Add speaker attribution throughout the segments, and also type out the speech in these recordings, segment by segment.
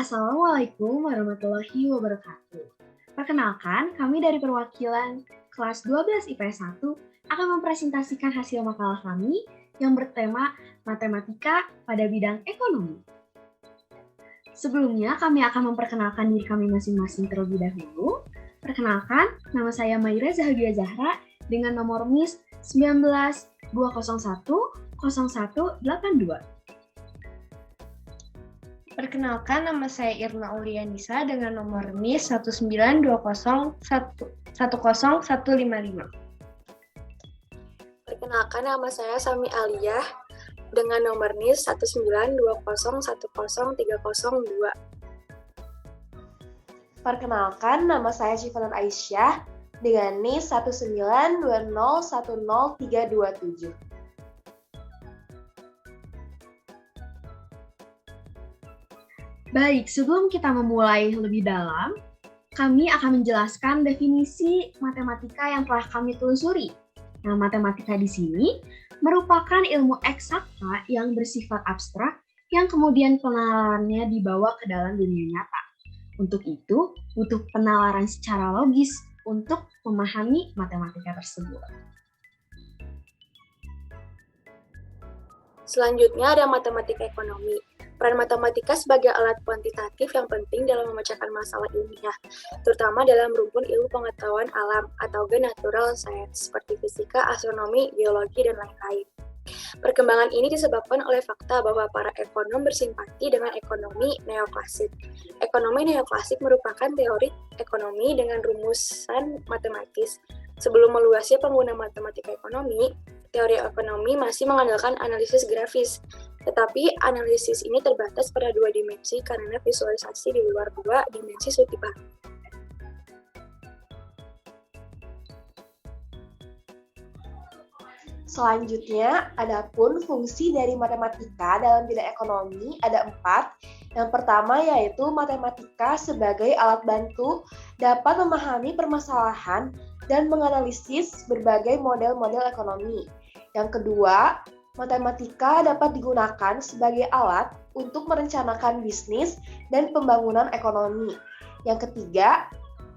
Speaker 1: Assalamualaikum warahmatullahi wabarakatuh. Perkenalkan, kami dari perwakilan kelas 12 IPS 1 akan mempresentasikan hasil makalah kami yang bertema matematika pada bidang ekonomi. Sebelumnya, kami akan memperkenalkan diri kami masing-masing terlebih dahulu. Perkenalkan, nama saya Maira Zahagia Zahra dengan nomor MIS 19 201 0182.
Speaker 2: Perkenalkan, nama saya Irna Ulianisa dengan nomor NIS 192010155.
Speaker 3: Perkenalkan, nama saya Sami Aliyah dengan nomor NIS 19201010302.
Speaker 4: Perkenalkan, nama saya Syifanan Aisyah dengan NIS 192010327.
Speaker 1: Baik, sebelum kita memulai lebih dalam, kami akan menjelaskan definisi matematika yang telah kami telusuri. Nah, matematika di sini merupakan ilmu eksakta yang bersifat abstrak yang kemudian penalarannya dibawa ke dalam dunia nyata. Untuk itu, butuh penalaran secara logis untuk memahami matematika tersebut.
Speaker 3: Selanjutnya ada matematika ekonomi. Peran matematika sebagai alat kuantitatif yang penting dalam memecahkan masalah ilmiah, terutama dalam rumpun ilmu pengetahuan alam atau natural science seperti fisika, astronomi, geologi, dan lain-lain. Perkembangan ini disebabkan oleh fakta bahwa para ekonom bersimpati dengan ekonomi neoklasik. Ekonomi neoklasik merupakan teori ekonomi dengan rumusan matematis. Sebelum meluasnya pengguna matematika ekonomi, teori ekonomi masih mengandalkan analisis grafis. Tetapi analisis ini terbatas pada 2 dimensi karena visualisasi di luar 2 dimensi sulit dipahami.
Speaker 4: Selanjutnya, adapun fungsi dari matematika dalam bidang ekonomi ada 4. Yang pertama yaitu matematika sebagai alat bantu dapat memahami permasalahan dan menganalisis berbagai model-model ekonomi. Yang kedua, matematika dapat digunakan sebagai alat untuk merencanakan bisnis dan pembangunan ekonomi. Yang ketiga,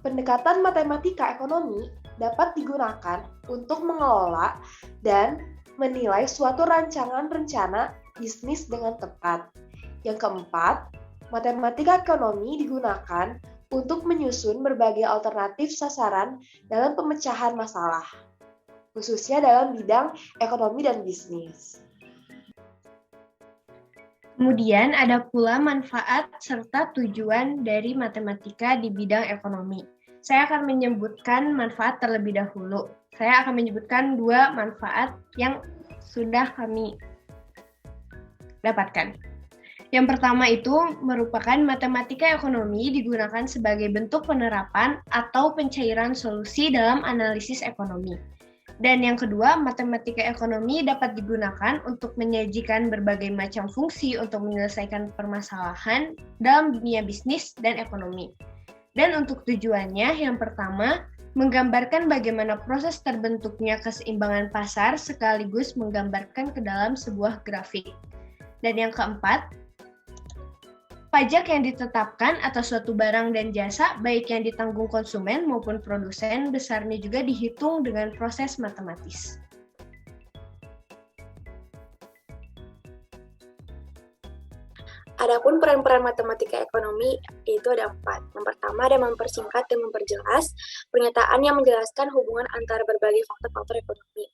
Speaker 4: pendekatan matematika ekonomi dapat digunakan untuk mengelola dan menilai suatu rancangan rencana bisnis dengan tepat. Yang keempat, matematika ekonomi digunakan untuk menyusun berbagai alternatif sasaran dalam pemecahan masalah, khususnya dalam bidang ekonomi dan bisnis.
Speaker 2: Kemudian ada pula manfaat serta tujuan dari matematika di bidang ekonomi. Saya akan menyebutkan manfaat terlebih dahulu. Saya akan menyebutkan 2 manfaat yang sudah kami dapatkan. Yang pertama itu merupakan matematika ekonomi digunakan sebagai bentuk penerapan atau pencairan solusi dalam analisis ekonomi. Dan yang kedua, matematika ekonomi dapat digunakan untuk menyajikan berbagai macam fungsi untuk menyelesaikan permasalahan dalam dunia bisnis dan ekonomi. Dan untuk tujuannya, yang pertama, menggambarkan bagaimana proses terbentuknya keseimbangan pasar sekaligus menggambarkan ke dalam sebuah grafik. Dan yang keempat, pajak yang ditetapkan atas suatu barang dan jasa, baik yang ditanggung konsumen maupun produsen, besarnya juga dihitung dengan proses matematis.
Speaker 3: Adapun peran-peran matematika ekonomi itu ada 4. Yang pertama ada mempersingkat dan memperjelas pernyataan yang menjelaskan hubungan antara berbagai faktor-faktor ekonomi.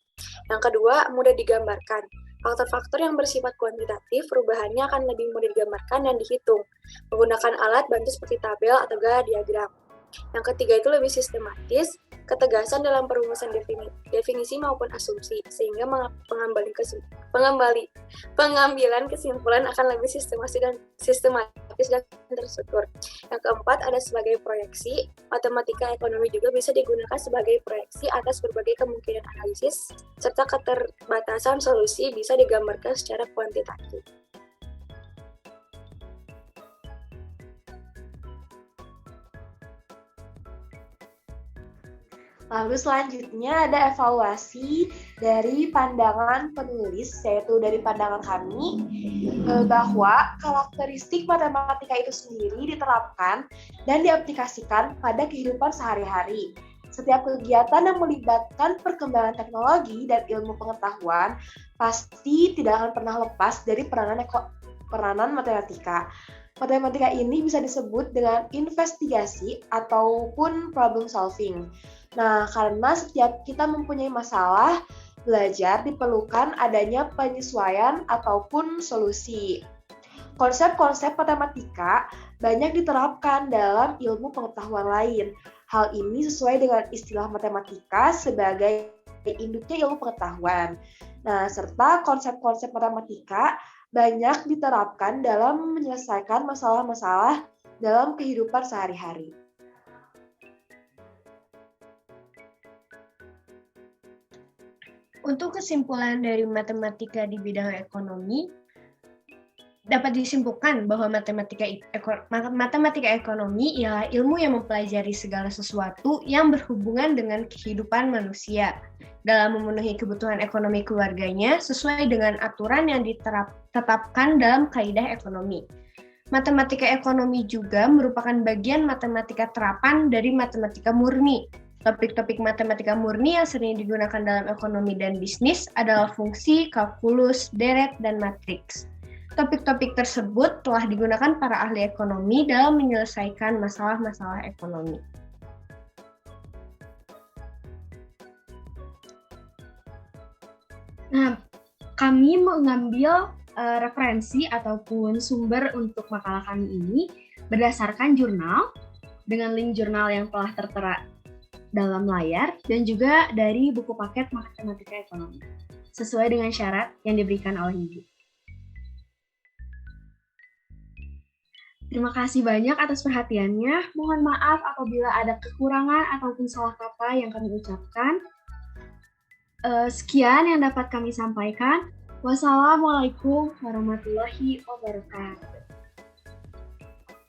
Speaker 3: Yang kedua, mudah digambarkan. Faktor-faktor yang bersifat kuantitatif, perubahannya akan lebih mudah digambarkan dan dihitung, menggunakan alat bantu seperti tabel atau diagram. Yang ketiga itu lebih sistematis, ketegasan dalam perumusan definisi maupun asumsi, sehingga pengambilan kesimpulan akan lebih sistematis dan terstruktur. Yang keempat ada sebagai proyeksi. Matematika ekonomi juga bisa digunakan sebagai proyeksi atas berbagai kemungkinan analisis, serta keterbatasan solusi bisa digambarkan secara kuantitatif.
Speaker 4: Lalu selanjutnya ada evaluasi dari pandangan penulis, yaitu dari pandangan kami, bahwa karakteristik matematika itu sendiri diterapkan dan diaplikasikan pada kehidupan sehari-hari. Setiap kegiatan yang melibatkan perkembangan teknologi dan ilmu pengetahuan pasti tidak akan pernah lepas dari peranan matematika. Matematika ini bisa disebut dengan investigasi ataupun problem solving. Nah, karena setiap kita mempunyai masalah, belajar diperlukan adanya penyesuaian ataupun solusi. Konsep-konsep matematika banyak diterapkan dalam ilmu pengetahuan lain. Hal ini sesuai dengan istilah matematika sebagai induknya ilmu pengetahuan. Nah, serta konsep-konsep matematika banyak diterapkan dalam menyelesaikan masalah-masalah dalam kehidupan sehari-hari.
Speaker 2: Untuk kesimpulan dari matematika di bidang ekonomi, dapat disimpulkan bahwa matematika ekonomi ialah ilmu yang mempelajari segala sesuatu yang berhubungan dengan kehidupan manusia dalam memenuhi kebutuhan ekonomi keluarganya sesuai dengan aturan yang ditetapkan dalam kaidah ekonomi. Matematika ekonomi juga merupakan bagian matematika terapan dari matematika murni. Topik-topik matematika murni yang sering digunakan dalam ekonomi dan bisnis adalah fungsi, kalkulus, deret, dan matriks. Topik-topik tersebut telah digunakan para ahli ekonomi dalam menyelesaikan masalah-masalah ekonomi.
Speaker 1: Nah, kami mengambil referensi ataupun sumber untuk makalah kami ini berdasarkan jurnal dengan link jurnal yang telah tertera dalam layar dan juga dari buku paket matematika ekonomi sesuai dengan syarat yang diberikan oleh Ibu. Terima kasih banyak atas perhatiannya. Mohon maaf apabila ada kekurangan ataupun salah kata yang kami ucapkan. Sekian yang dapat kami sampaikan. Wassalamualaikum warahmatullahi wabarakatuh.